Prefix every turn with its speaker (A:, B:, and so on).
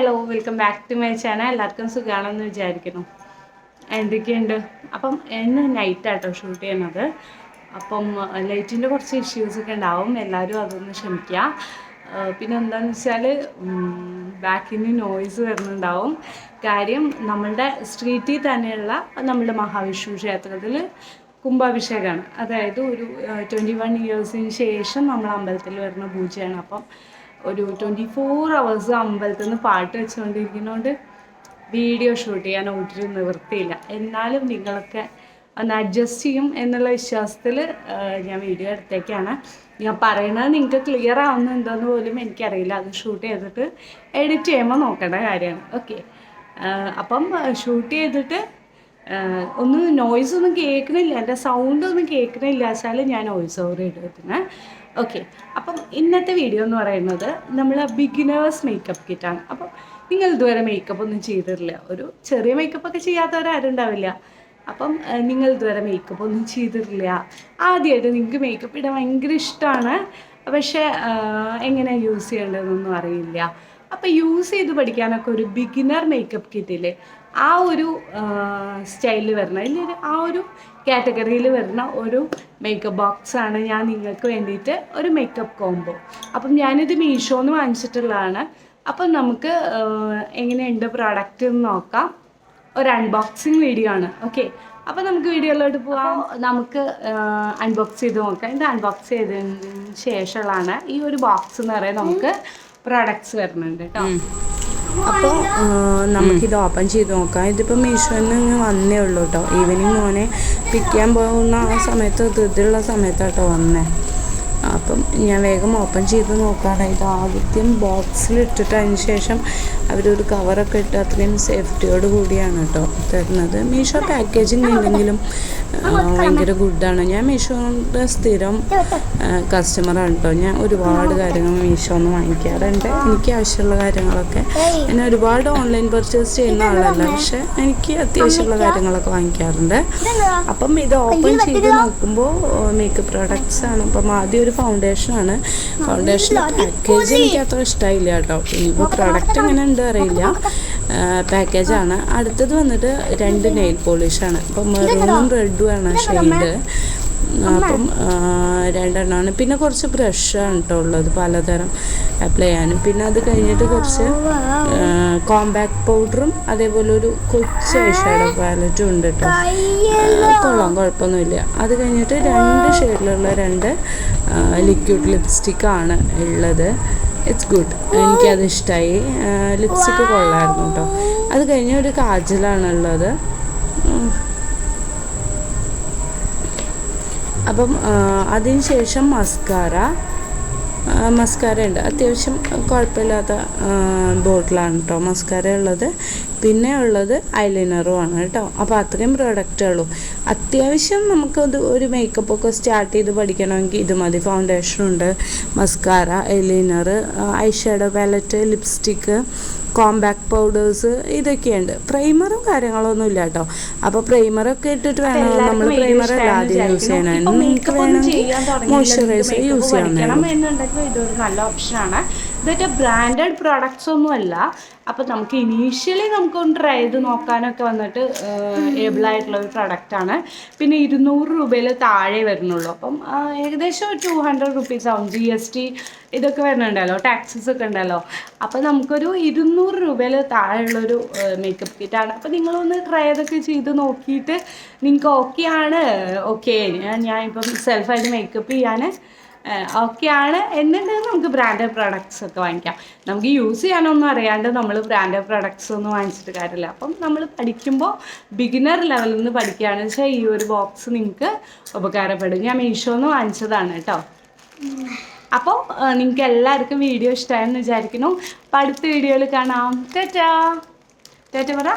A: Hello welcome back to my channel. എല്ലാവർക്കും സുഖമാണെന്ന് വിചാരിക്കുന്നു. എന്തൊക്കെയുണ്ട്? അപ്പം ഇന്ന് നൈറ്റാട്ടോ ഷൂട്ട് ചെയ്യുന്നത്. അപ്പം ലൈറ്റിൻ്റെ കുറച്ച് ഇഷ്യൂസൊക്കെ ഉണ്ടാവും, എല്ലാവരും അതൊന്ന് ക്ഷമിക്കുക. പിന്നെ എന്താണെന്ന് വെച്ചാൽ ബാക്കിൽ നിന്ന് നോയ്സ് വരുന്നുണ്ടാവും. കാര്യം നമ്മളുടെ സ്ട്രീറ്റിൽ തന്നെയുള്ള നമ്മളുടെ മഹാവിഷ്ണു ക്ഷേത്രത്തിൽ കുംഭാഭിഷേകമാണ്. അതായത് ഒരു 21 ഇയേഴ്സിന് ശേഷം നമ്മൾ അമ്പലത്തിൽ വരുന്ന പൂജയാണ്. അപ്പം ഒരു 24 hours അമ്പലത്തിൽ നിന്ന് പാട്ട് വെച്ചുകൊണ്ടിരിക്കുന്നതുകൊണ്ട് വീഡിയോ ഷൂട്ട് ചെയ്യാൻ ഒരു നിവൃത്തിയില്ല. എന്നാലും നിങ്ങളൊക്കെ ഒന്ന് അഡ്ജസ്റ്റ് ചെയ്യും എന്നുള്ള വിശ്വാസത്തിൽ ഞാൻ വീഡിയോ എടുത്തേക്കാണ്. ഞാൻ പറയണത് നിങ്ങൾക്ക് ക്ലിയർ ആവുന്നുണ്ടോയെന്ന് പോലും എനിക്കറിയില്ല. അത് ഷൂട്ട് ചെയ്തിട്ട് എഡിറ്റ് ചെയ്യുമ്പോൾ നോക്കേണ്ട കാര്യമാണ്. ഓക്കെ, അപ്പം ഷൂട്ട് ചെയ്തിട്ട് ഒന്ന് നോയ്സ് ഒന്നും കേൾക്കണില്ല, എൻ്റെ സൗണ്ട് ഒന്നും കേൾക്കണില്ല വെച്ചാൽ ഞാൻ വോയിസ് ഓവർ ഇടുന്നത്. ഓക്കെ, അപ്പം ഇന്നത്തെ വീഡിയോ എന്ന് പറയുന്നത് നമ്മൾ ബിഗിനേഴ്സ് മേക്കപ്പ് കിറ്റാണ്. അപ്പം നിങ്ങൾ ഇതുവരെ മേക്കപ്പ് ഒന്നും ചെയ്തിട്ടില്ല, ഒരു ചെറിയ മേക്കപ്പൊക്കെ ചെയ്യാത്തവരാരും ഉണ്ടാവില്ല. അപ്പം നിങ്ങൾ ഇതുവരെ മേക്കപ്പ് ഒന്നും ചെയ്തിട്ടില്ല, ആദ്യമായിട്ട് നിങ്ങൾക്ക് മേക്കപ്പ് ഇടാൻ ഭയങ്കര ഇഷ്ടമാണ്, പക്ഷേ എങ്ങനെയാണ് യൂസ് ചെയ്യേണ്ടതെന്നൊന്നും അറിയില്ല. അപ്പോൾ യൂസ് ചെയ്ത് പഠിക്കാനൊക്കെ ഒരു ബിഗിനർ മേക്കപ്പ് കിറ്റിൽ ആ ഒരു സ്റ്റൈലിൽ വരുന്ന ഇല്ലെങ്കിൽ ആ ഒരു കാറ്റഗറിയിൽ വരുന്ന ഒരു മേക്കപ്പ് ബോക്സാണ് ഞാൻ നിങ്ങൾക്ക് വേണ്ടിയിട്ട് ഒരു മേക്കപ്പ് കോംബോ. അപ്പം ഞാനിത് മീഷോന്ന് വാങ്ങിച്ചിട്ടുള്ളതാണ്. അപ്പം നമുക്ക് എങ്ങനെയുണ്ട് പ്രോഡക്റ്റ് എന്ന് നോക്കാം. ഒരു അൺബോക്സിങ് വീഡിയോ ആണ്. ഓക്കെ, അപ്പോൾ നമുക്ക് വീഡിയോയിലോട്ട് പോകാം. നമുക്ക് അൺബോക്സ് ചെയ്ത് നോക്കാം. ഇത് അൺബോക്സ് ചെയ്തതിന് ശേഷമുള്ളതാണ് ഈ ഒരു ബോക്സ് എന്ന് പറയുന്നത്. നമുക്ക് പ്രോഡക്ട്സ് വരുന്നുണ്ട് കേട്ടോ.
B: അപ്പോൾ നമുക്കിത് ഓപ്പൺ ചെയ്ത് നോക്കാം. ഇതിപ്പോൾ മീഷോയിൽ നിന്ന് വന്നേ ഉള്ളൂ കേട്ടോ. ഈവനിങ് മോനെ പിക്ക് ചെയ്യാൻ പോകുന്ന ആ സമയത്ത് ഇതിലുള്ള സമയത്താട്ടോ വന്നേ. അപ്പം ഞാൻ വേഗം ഓപ്പൺ ചെയ്ത് നോക്കാണ്. ഇത് ആദ്യം ബോക്സിലിട്ടിട്ട് അതിന് ശേഷം അവരൊരു കവറൊക്കെ ഇട്ട് അത്രയും സേഫ്റ്റിയോട് കൂടിയാണ് കേട്ടോ തരുന്നത്. മീഷോ പാക്കേജിങ് എന്തെങ്കിലും ഭയങ്കര ഗുഡാണ്. ഞാൻ മീഷോയുടെ സ്ഥിരം കസ്റ്റമറാണ് കേട്ടോ. ഞാൻ ഒരുപാട് കാര്യങ്ങൾ മീഷോന്ന് വാങ്ങിക്കാറുണ്ട്. എനിക്ക് ആവശ്യമുള്ള കാര്യങ്ങളൊക്കെ ഞാൻ ഒരുപാട് ഓൺലൈൻ പർച്ചേസ് ചെയ്യുന്ന ആളല്ല, പക്ഷെ എനിക്ക് അത്യാവശ്യമുള്ള കാര്യങ്ങളൊക്കെ വാങ്ങിക്കാറുണ്ട്. അപ്പം ഇത് ഓപ്പൺ ചെയ്ത് നോക്കുമ്പോൾ മേക്കപ്പ് പ്രോഡക്റ്റ്സ് ആണ്. അപ്പം ആദ്യം ഒരു ഫൗണ്ടേഷനാണ്. ഫൗണ്ടേഷൻ പാക്കേജ് എനിക്ക് അത്ര ഇഷ്ടമായില്ല കേട്ടോ. ഇനിയിപ്പോൾ പ്രോഡക്റ്റ് എങ്ങനെ ഉണ്ട് അറിയില്ല, പാക്കേജാണ്. അടുത്തത് വന്നിട്ട് 2 നെയിൽ പോളിഷാണ്. അപ്പം മെറൂണും റെഡും ആണ് ഷെയ്ഡ്. അപ്പം 2 എണ്ണമാണ്. പിന്നെ കുറച്ച് ബ്രഷാണ് കേട്ടോ ഉള്ളത് പലതരം അപ്ലൈ ചെയ്യാനും. പിന്നെ അത് കഴിഞ്ഞിട്ട് കുറച്ച് കോമ്പാക്ട് പൗഡറും അതേപോലെ ഒരു കൊച്ചു ഐഷാഡോ പാലറ്റും ഉണ്ട് കേട്ടോ. കൊള്ളാം, കുഴപ്പമൊന്നുമില്ല. അത് കഴിഞ്ഞിട്ട് 2 ഷെയ്ഡിലുള്ള 2 ലിക്വിഡ് ലിപ്സ്റ്റിക്കാണ് ഉള്ളത്. ഇറ്റ്സ് ഗുഡ്, എനിക്കത് ഇഷ്ടമായി. ലിപ്സ്റ്റിക്ക് കൊള്ളായിരുന്നു കേട്ടോ. അത് കഴിഞ്ഞ് ഒരു കാജലാണുള്ളത്. അപ്പം അതിന് ശേഷം മസ്കാര ഉണ്ട്. അത്യാവശ്യം കുഴപ്പമില്ലാത്ത ബോട്ടിലാണ് കേട്ടോ മസ്കാര ഉള്ളത്. പിന്നെ ഉള്ളത് ഐലൈനറും ആണ് കേട്ടോ. അപ്പോൾ അത്രയും പ്രോഡക്റ്റേ ഉള്ളൂ. അത്യാവശ്യം നമുക്കത് ഒരു മേക്കപ്പൊക്കെ സ്റ്റാർട്ട് ചെയ്ത് പഠിക്കണമെങ്കിൽ ഇത് മതി. ഫൗണ്ടേഷനുണ്ട്, mascara, eyeliner, eyeshadow palette, lipstick, compact powders, ഇതൊക്കെയുണ്ട്. പ്രൈമറും കാര്യങ്ങളൊന്നും ഇല്ല കേട്ടോ. അപ്പോൾ പ്രൈമറൊക്കെ ഇട്ടിട്ട് വേണം നമ്മൾ പ്രൈമറല്ല ആദ്യം യൂസ് ചെയ്യണം. നിങ്ങൾക്ക് വേണമെങ്കിൽ മോയ്സ്ചറൈസർ യൂസ് ചെയ്യണം
A: എന്നുണ്ടെങ്കിൽ ഇതൊരു നല്ല ഓപ്ഷനാണ്. ഇതൊക്കെ ബ്രാൻഡഡ് പ്രോഡക്ട്സ് ഒന്നുമല്ല. അപ്പോൾ നമുക്ക് ഇനീഷ്യലി നമുക്കൊന്ന് ട്രൈ ചെയ്ത് നോക്കാനൊക്കെ വന്നിട്ട് ഏബിളായിട്ടുള്ള ഒരു പ്രൊഡക്റ്റാണ്. പിന്നെ 200 രൂപയിൽ താഴെ വരുന്നുള്ളൂ. അപ്പം ഏകദേശം 200 rupees ആവും. GST ഇതൊക്കെ വരുന്നുണ്ടല്ലോ, ടാക്സസ് ഒക്കെ ഉണ്ടല്ലോ. അപ്പോൾ നമുക്കൊരു 200 രൂപയിൽ താഴെയുള്ളൊരു മേക്കപ്പ് കിറ്റാണ്. അപ്പോൾ നിങ്ങളൊന്ന് ട്രൈ ചെയ്തൊക്കെ ചെയ്ത് നോക്കിയിട്ട് നിങ്ങൾക്ക് ഓക്കെ ആണ്, ഓക്കെ ഞാൻ ഇപ്പം സെൽഫായിട്ട് മേക്കപ്പ് ചെയ്യാൻ ഓക്കെ ആണ് എന്നുണ്ടെങ്കിൽ നമുക്ക് ബ്രാൻഡഡ് പ്രോഡക്ട്സ് ഒക്കെ വാങ്ങിക്കാം. നമുക്ക് യൂസ് ചെയ്യാനൊന്നും അറിയാണ്ട് നമ്മൾ ബ്രാൻഡഡ് പ്രോഡക്ട്സ് ഒന്നും വാങ്ങിച്ചിട്ട് കാര്യമില്ല. അപ്പം നമ്മൾ പഠിക്കുമ്പോൾ ബിഗിനർ ലെവലിൽ നിന്ന് പഠിക്കുകയാണെന്ന് വെച്ചാൽ ഈ ഒരു ബോക്സ് നിങ്ങൾക്ക് ഉപകാരപ്പെടും. ഞാൻ മീഷോന്ന് വാങ്ങിച്ചതാണ് കേട്ടോ. അപ്പോൾ നിങ്ങൾക്ക് എല്ലാവർക്കും വീഡിയോ ഇഷ്ടമായെന്ന് വിചാരിക്കുന്നു. അപ്പോൾ അടുത്ത വീഡിയോയിൽ കാണാം. ടാറ്റാ പറ.